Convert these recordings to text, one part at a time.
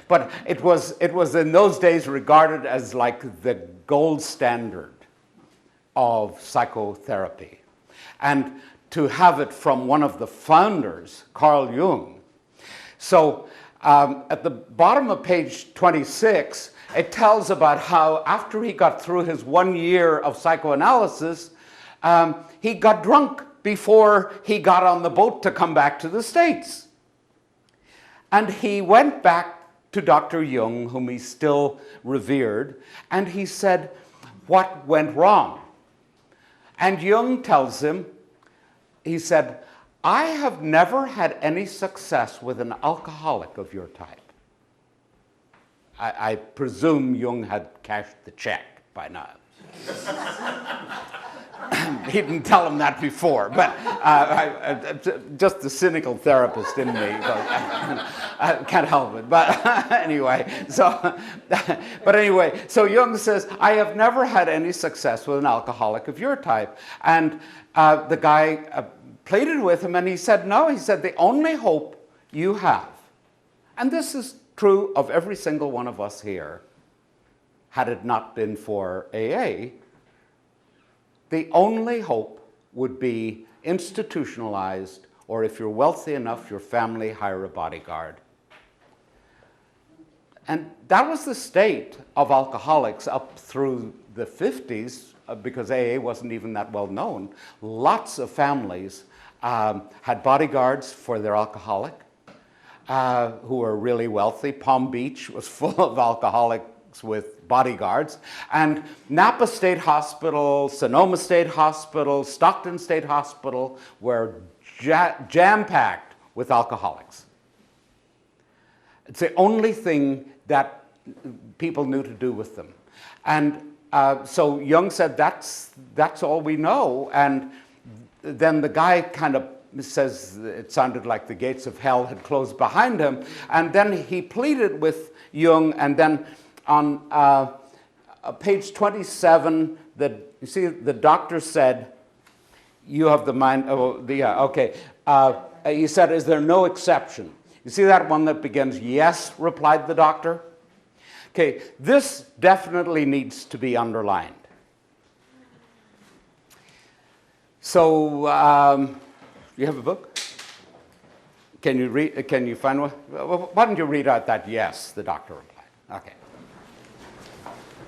But it was in those days regarded as like the gold standard of psychotherapy. And to have it from one of the founders, Carl Jung. So at the bottom of page 26, it tells about how after he got through his 1 year of psychoanalysis, he got drunk before he got on the boat to come back to the States. And he went back to Dr. Jung, whom he still revered, and he said, what went wrong? And Jung tells him, he said, I have never had any success with an alcoholic of your type. I presume Jung had cashed the check by now. He didn't tell him that before, but just the cynical therapist in me, I can't help it. But anyway, so Jung says, I have never had any success with an alcoholic of your type. And the guy pleaded with him, and he said, no, he said, the only hope you have, and this is true of every single one of us here, had it not been for AA, the only hope would be institutionalized, or if you're wealthy enough, your family hire a bodyguard. And that was the state of alcoholics up through the 50s, because AA wasn't even that well known. Lots of families had bodyguards for their alcoholic, who were really wealthy. Palm Beach was full of alcoholics with bodyguards. And Napa State Hospital, Sonoma State Hospital, Stockton State Hospital were jam-packed with alcoholics. It's the only thing that people knew to do with them. And so Jung said, that's all we know. And then the guy kind of says it sounded like the gates of hell had closed behind him. And then he pleaded with Jung, and then on page 27, you see the doctor said, you have the mind, he said, is there no exception? You see that one that begins, yes, replied the doctor? Okay, this definitely needs to be underlined. So, you have a book? Can you read? Can you find one? Why don't you read out that yes? The doctor replied. Okay.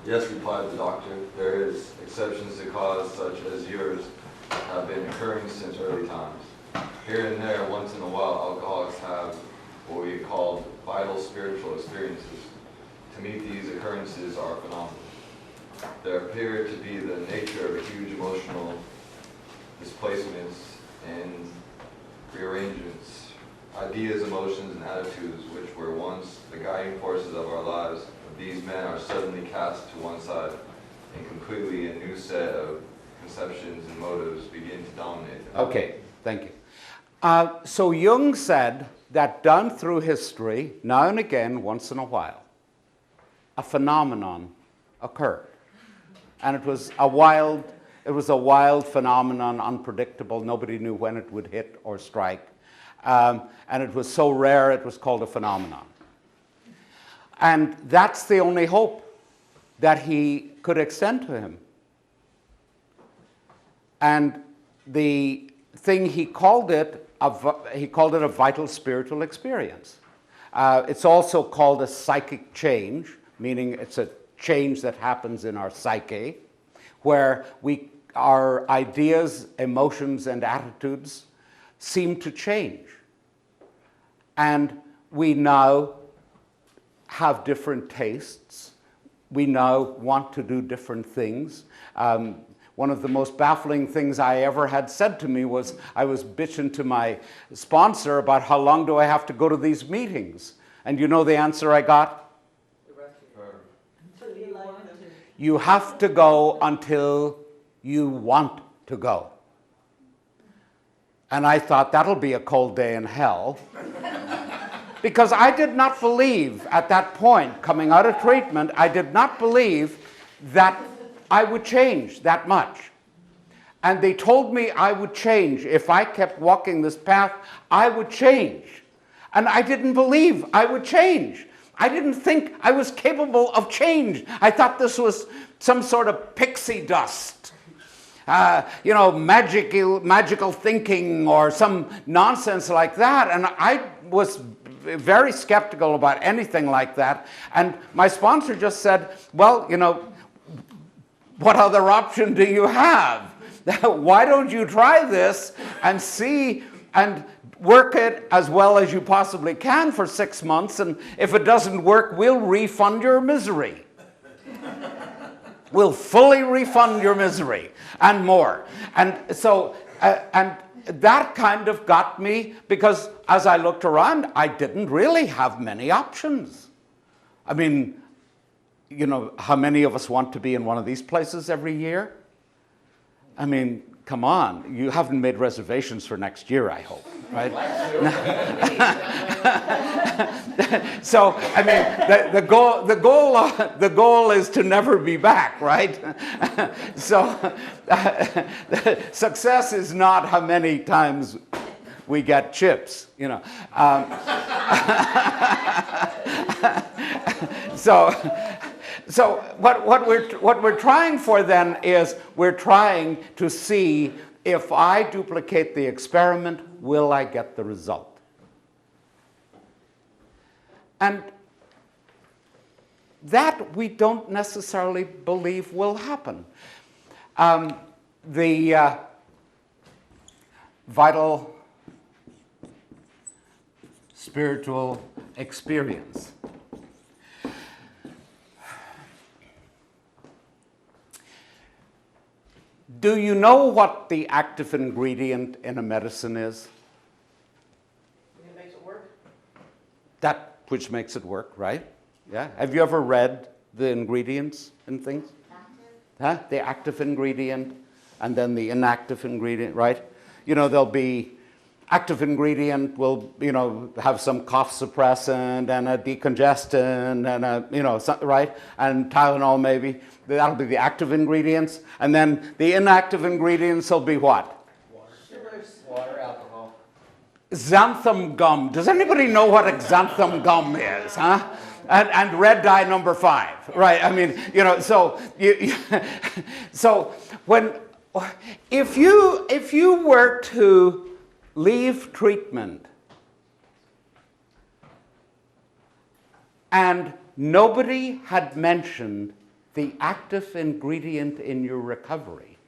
Yes, replied the doctor. There is exceptions to cause such as yours have been occurring since early times. Here and there, once in a while, alcoholics have what we call vital spiritual experiences. To meet these occurrences are phenomena. There appear to be the nature of huge emotional displacements and rearrangements, ideas, emotions, and attitudes which were once the guiding forces of our lives. These men are suddenly cast to one side, and completely a new set of conceptions and motives begin to dominate them. Okay, thank you. So Jung said that down through history, now and again, once in a while, a phenomenon occurred. And it was a wild phenomenon, unpredictable. Nobody knew when it would hit or strike. And it was so rare, it was called a phenomenon. And that's the only hope that he could extend to him. And the thing he called it a vital spiritual experience. It's also called a psychic change, meaning it's a change that happens in our psyche, where our ideas, emotions, and attitudes seem to change. And we now have different tastes. We now want to do different things. One of the most baffling things I ever had said to me was, I was bitching to my sponsor about how long do I have to go to these meetings? And you know the answer I got? You have to go until you want to go. And I thought, that'll be a cold day in hell. Because I did not believe at that point, coming out of treatment, I did not believe that I would change that much. And they told me I would change. If I kept walking this path, I would change. And I didn't believe I would change. I didn't think I was capable of change. I thought this was some sort of pixie dust. You know, magical thinking or some nonsense like that. And I was very skeptical about anything like that. And my sponsor just said, well, you know, what other option do you have? Why don't you try this and see and work it as well as you possibly can for 6 months, and if it doesn't work, we'll refund your misery. We'll fully refund your misery and more. And so, and that kind of got me, because as I looked around, I didn't really have many options. I mean, you know, how many of us want to be in one of these places every year? I mean, come on, you haven't made reservations for next year, I hope, right? So, I mean, the goal is to never be back, right? So, success is not how many times we get chips, you know. So what we're trying for then is we're trying to see, if I duplicate the experiment, will I get the result? And that we don't necessarily believe will happen. The vital spiritual experience. Do you know what the active ingredient in a medicine is? It makes it work. That which makes it work, right? Yeah. Have you ever read the ingredients in things? Huh? The active ingredient and then the inactive ingredient, right? You know, there'll be active ingredient will, you know, have some cough suppressant and a decongestant and a, you know, right? And Tylenol maybe. That'll be the active ingredients. And then the inactive ingredients will be what? Water, alcohol. Xanthan gum. Does anybody know what xanthan gum is, huh? And red dye number 5, right? I mean, you know, so so if you were to leave treatment and nobody had mentioned the active ingredient in your recovery,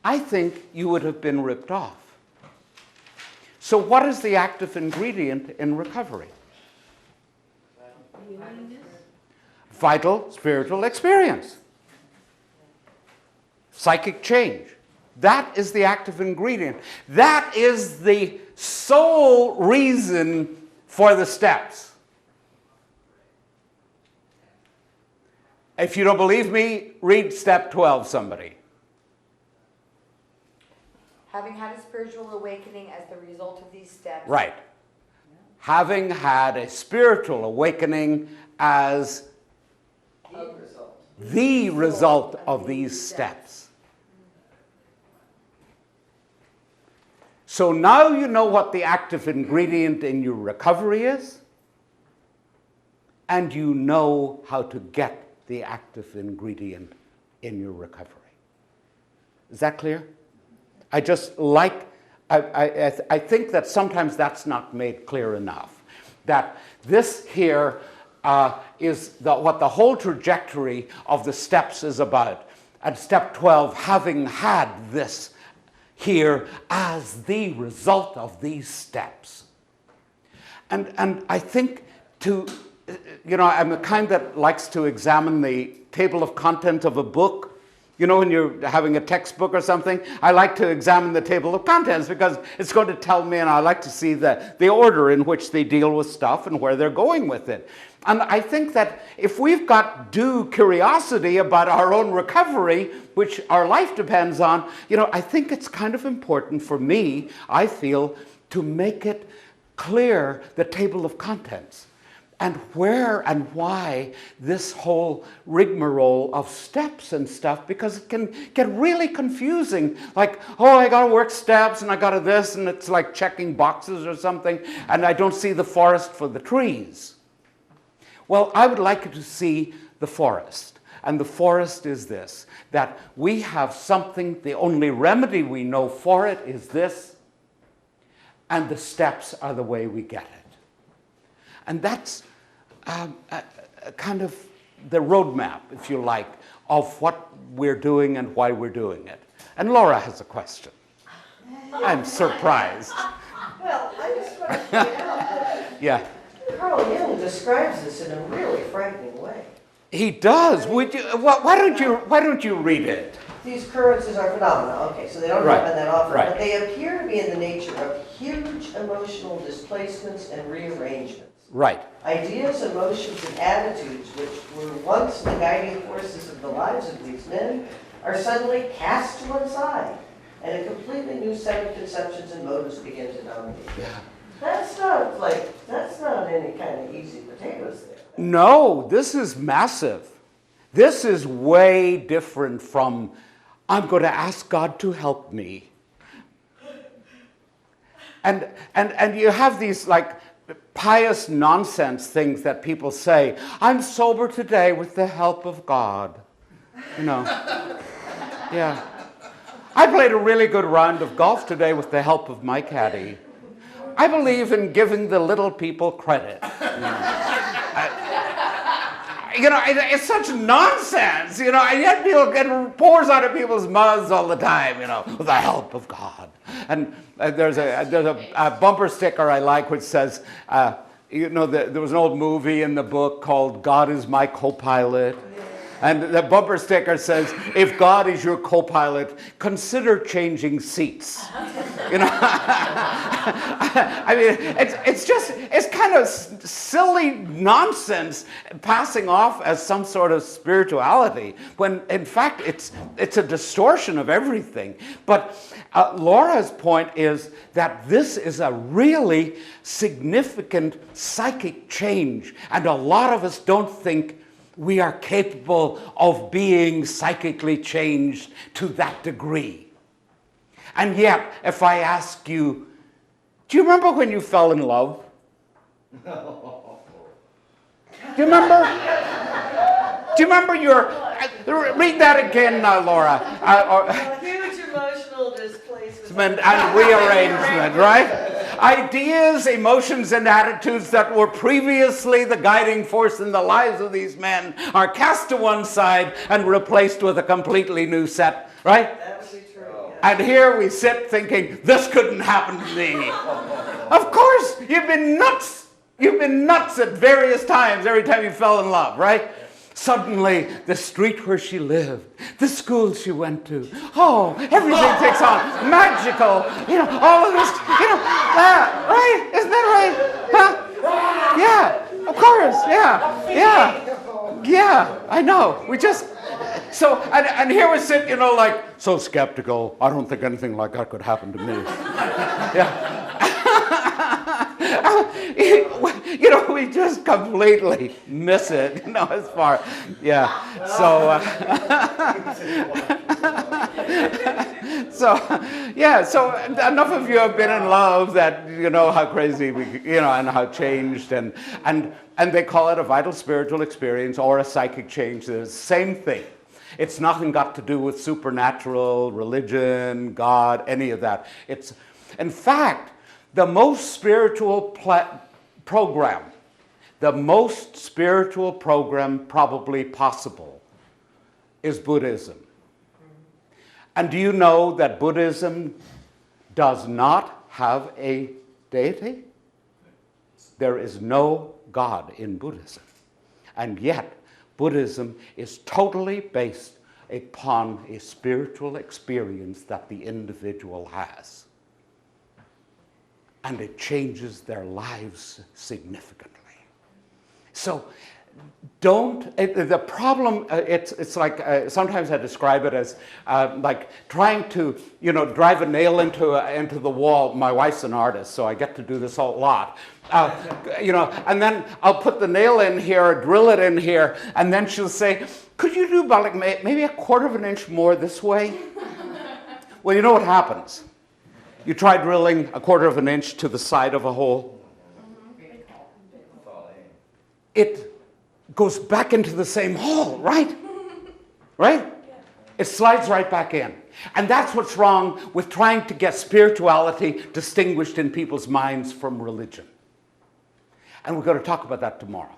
I think you would have been ripped off. So what is the active ingredient in recovery? Vital spiritual experience. Psychic change. That is the active ingredient. That is the sole reason for the steps. If you don't believe me, read step 12, somebody. Having had a spiritual awakening as the result of these steps. Right. Having had a spiritual awakening as the result of these steps. So now you know what the active ingredient in your recovery is, and you know how to get the active ingredient in your recovery. Is that clear? I just like, I think that sometimes that's not made clear enough. That this here is what the whole trajectory of the steps is about. At step 12, having had this here as the result of these steps. And I think you know, I'm the kind that likes to examine the table of contents of a book. You know, when you're having a textbook or something, I like to examine the table of contents because it's going to tell me, and I like to see the order in which they deal with stuff and where they're going with it. And I think that if we've got due curiosity about our own recovery, which our life depends on, you know, I think it's kind of important for me, I feel, to make it clear the table of contents. and where and why this whole rigmarole of steps and stuff, because it can get really confusing. Like, oh, I gotta work steps and I gotta this, and it's like checking boxes or something, and I don't see the forest for the trees. Well, I would like you to see the forest. And the forest is this, that we have something, the only remedy we know for it is this, and the steps are the way we get it. And that's kind of the roadmap, if you like, of what we're doing and why we're doing it. And Laura has a question. I'm surprised. Well, I just want to point out that Yeah. Carl Jung describes this in a really frightening way. He does. Would you, why don't you read it? These occurrences are phenomena. Okay, so they don't Right, happen that often, right. but they appear to be in the nature of huge emotional displacements and rearrangements. Right. Ideas, emotions, and attitudes, which were once the guiding forces of the lives of these men, are suddenly cast to one side, and a completely new set of conceptions and motives begin to dominate. Yeah. That's not any kind of easy potatoes there. No, this is massive. This is way different from, I'm going to ask God to help me. And you have these like pious nonsense things that people say, I'm sober today with the help of God. You know. Yeah. I played a really good round of golf today with the help of my caddy. I believe in giving the little people credit. It's such nonsense, and yet it pours out of people's mouths all the time, with the help of God. And there's a bumper sticker I like which says, there was an old movie in the book called God is My Co-Pilot. And the bumper sticker says, if God is your co-pilot, consider changing seats. I mean, it's kind of silly nonsense passing off as some sort of spirituality, when in fact it's a distortion of everything. But Laura's point is that this is a really significant psychic change, and a lot of us don't think we are capable of being psychically changed to that degree. And yet, if I ask you, do you remember when you fell in love? No. Do you remember? Do you remember read that again now, Laura. Huge emotional displacement and rearrangement, right? Ideas, emotions, and attitudes that were previously the guiding force in the lives of these men are cast to one side and replaced with a completely new set, right? That would be true. Yeah. And here we sit thinking, this couldn't happen to me. Of course, you've been nuts. You've been nuts at various times every time you fell in love, right? Suddenly, the street where she lived, the school she went to, everything takes on magical, all of this, right? Isn't that right? Huh? Yeah, of course, yeah, I know. We just, so, and here we sit, like, so skeptical, I don't think anything like that could happen to me. Yeah. We just completely miss it, as far, yeah. So, so enough of you have been in love that you know how crazy and how changed, and they call it a vital spiritual experience or a psychic change. It's the same thing. It's nothing got to do with supernatural, religion, God, any of that. It's, in fact, the most spiritual program probably possible is Buddhism. And do you know that Buddhism does not have a deity? There is no God in Buddhism. And yet, Buddhism is totally based upon a spiritual experience that the individual has. And it changes their lives significantly. So the problem, it's like, sometimes I describe it as like trying to, drive a nail into the wall. My wife's an artist, so I get to do this a lot. And then I'll put the nail in here, drill it in here, and then she'll say, could you do about like maybe a quarter of an inch more this way? Well, you know what happens? You try drilling a quarter of an inch to the side of a hole. It goes back into the same hole, right? Right? It slides right back in. And that's what's wrong with trying to get spirituality distinguished in people's minds from religion. And we're going to talk about that tomorrow.